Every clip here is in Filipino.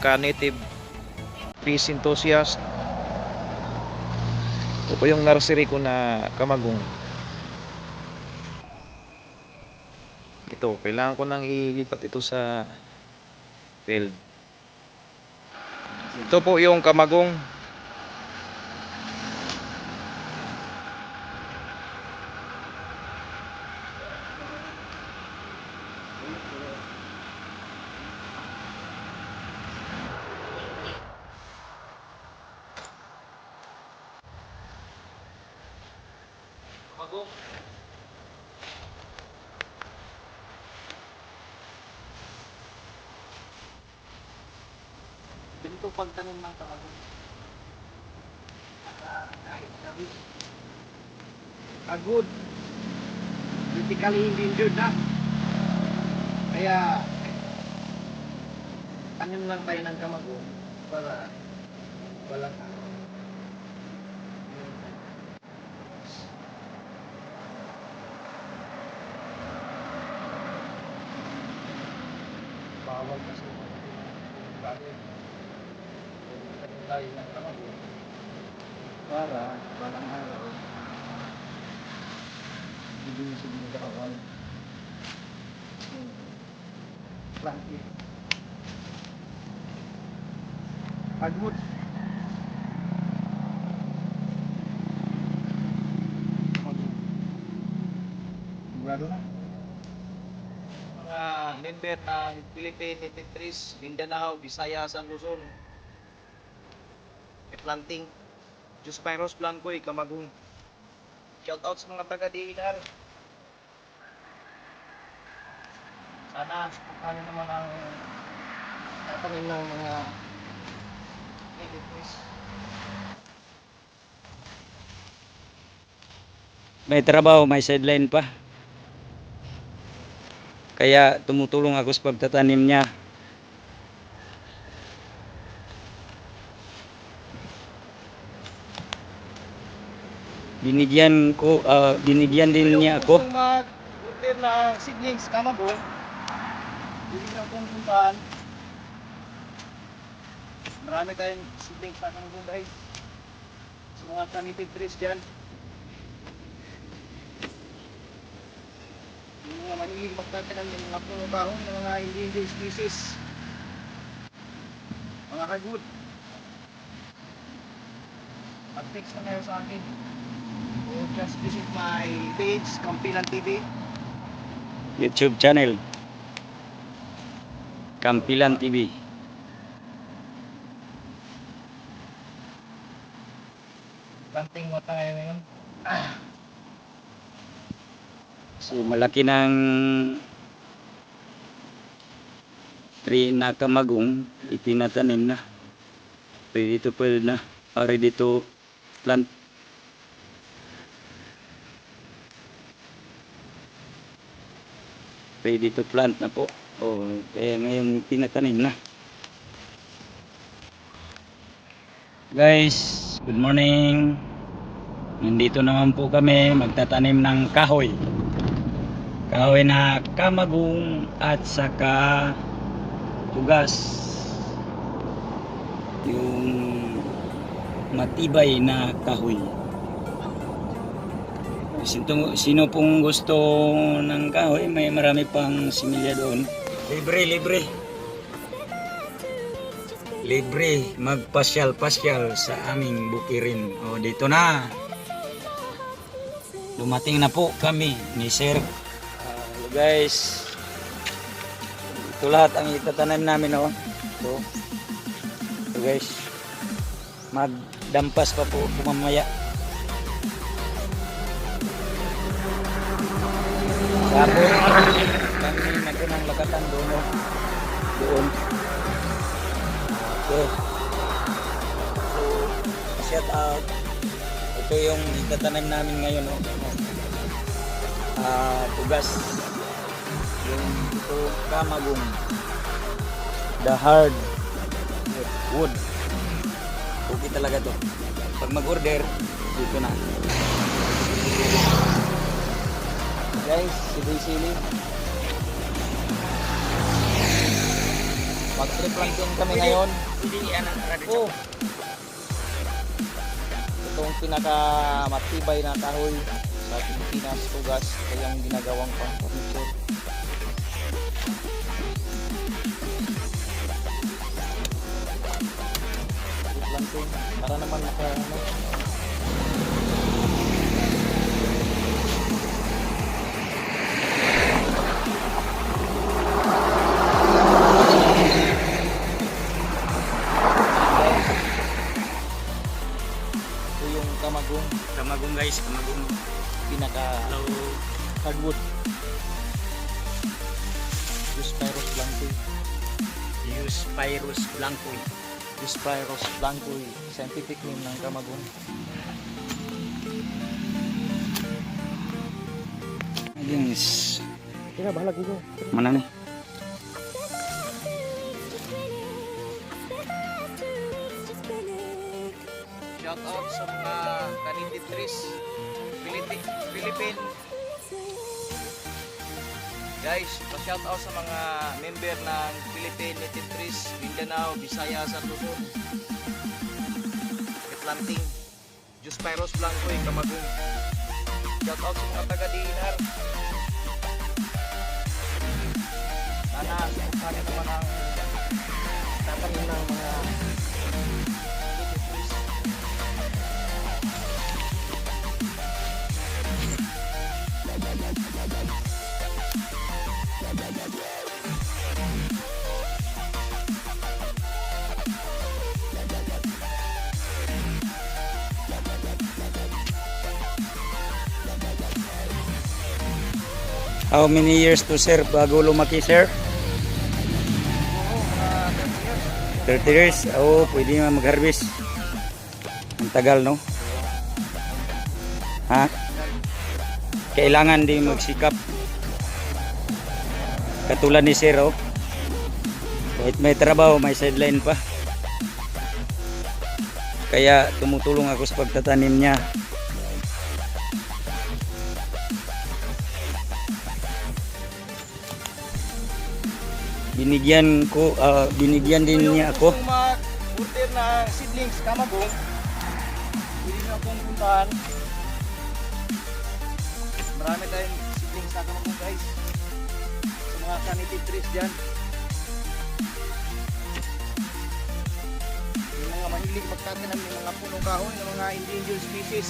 ka native peace enthusiast. Ito po yung nursery ko na kamagong. Ito, kailangan ko nang ilipat ito sa field. Ito po yung kamagong. Kamagong. Ganito pagtanim ng kamagong. Kahit sabi, agod. Critically endangered na. Kaya, tanim lang tayo ng kamagong para walang bawal kasi tayo tayo ng kamagong para walang araw hindi mo siguro bawal planting agud. Sigurado na mga member ng Philippine Native Trees, Mindanao, Visayas, and Luzon. Planting Juspyros Blancoy, Kamagong. Shout out sa mga taga-DNR. Sana kaya naman ang tatanim ng mga native trees. May trabaho, may sideline pa. Kaya tumutulong ako sa pagtatanim niya. Binigyan din niya ako. Kung mag-order ng seedlings kamagong, bibigyan kong puntahan. Marami tayong seedlings na kamagong guys. Sa mga native trees dyan. Yung mga manilig magtatanim ng mga puno kahon ng mga endangered species. Mga kagud. Mag-text na kayo sa akin. Or just visit my page, Kampilan TV. YouTube channel. Kampilan TV. Planting mo tayo ngayon. So malaki ng tree na kamagong itinatanim na. Pwede na. Ready to plant. Ready to plant na po. Kaya ngayon tinatanim na. Guys, good morning. Nandito naman po kami magtatanim ng kahoy. Kahoy na kamagong at saka tugas. Yung matibay na kahoy. Sino pong gusto ng kahoy, may marami pang similya doon. Libre magpasyal-pasyal sa aming bukirin. Dito na. Dumating na po kami ni Sir. Hello guys. Ito lahat ang itatanim namin. Ito guys. Magdampas pa po mamaya. Sabi kami nagko ng lakatan doon. Okay. So, shout out. Ito yung itatanim namin ngayon. Tugas. Yung ito kamagong. The hard wood. Okay talaga to. Pag mag-order, dito na. Guys, sili-sili. Mag-trip planting kami ngayon. Hindi yan ang tradisyon. Oh. Itong pinakamatibay na kahoy sa Pilipinas, tugas, kayang ginagawang pang furniture. Trip planting para naman maka ano, ito yung kamagong Kamagong guys, kamagong. pinaka Hello. hardwood. Euspyrus blancoi. Euspyrus blancoi. Euspyrus blancoi, scientific name ng kamagong. Yes. Kaya bahala ko. Mana nih? Shout out sa mga kaninditris Philippine. Guys, pa-shout out sa mga member ng Philippine Native Trees, Mindanao, Visayas, at Luzon. Planting, Euspyrus blancoi, kamagong. Shout out sa mga taga-Dinar. Sana naman ang tatanim ng mga native trees. How many years to sir bago lumaki sir? Oo, mga 30 30 years. years? Oo, pwede naman mag-harvest. Ang tagal, no? Ha? Kailangan din magsikap. Katulad ni sir, oh. Kahit may trabaho, may sideline pa. Kaya tumutulong ako sa pagtatanim niya. Binigyan din niya ako. Kung mag-order ng seedlings kamagong, pwede nyo akong puntahan. Marami tayong seedlings na kamagong guys. Sa mga native trees dyan. Yung mga mahilig magtatanim ng mga punong kahoy ng mga endangered species.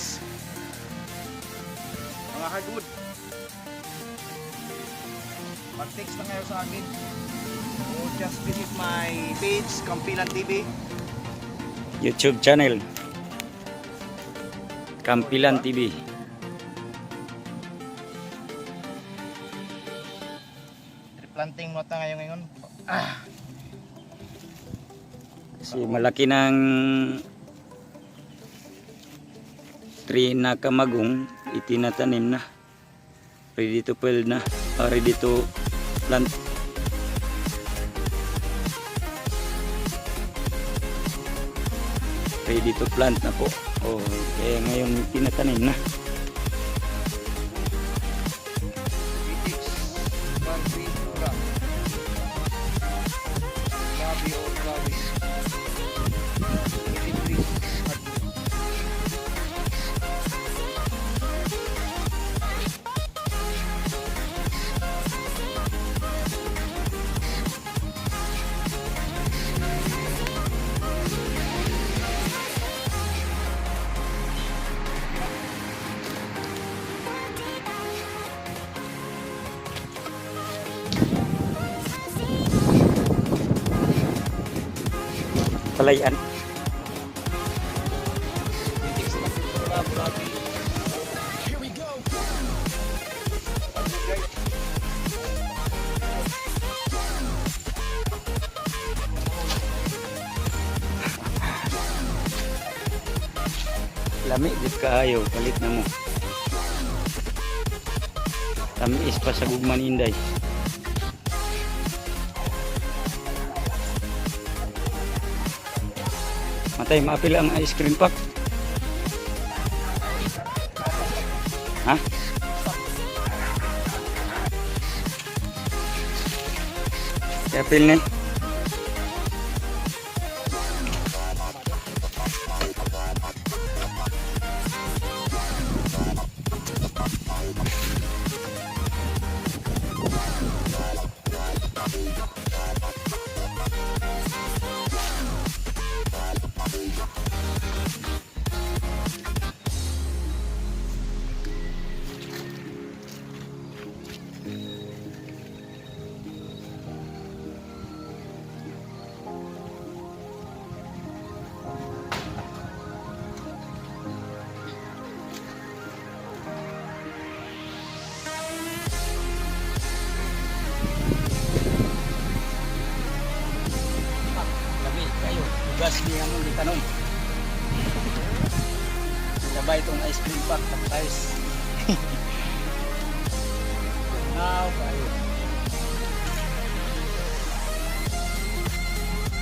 Mga hardwood. Mag-text na kayo sa akin. Or just visit my page, Kampilan TV. YouTube channel. Kampilan TV. Replanting mo tayo ngayon. Kasi malaki ng tree na kamagong itinatanim na. Ready to plant na. Ready to plant. Ready to plant na po. Oh, kaya ngayon tinatanim na. Critics, Country, Nora. Gabi o Gawis. Native trees, hardwood. Palayan. Critics na Nora, Gabi. Lami gid kaayo, palit na mo. Tamis pa sa gugman inday. Matay, maapil ang ice cream pack. Ha? Apil na. tanom. Sabay itong ice cream pack, tapos now,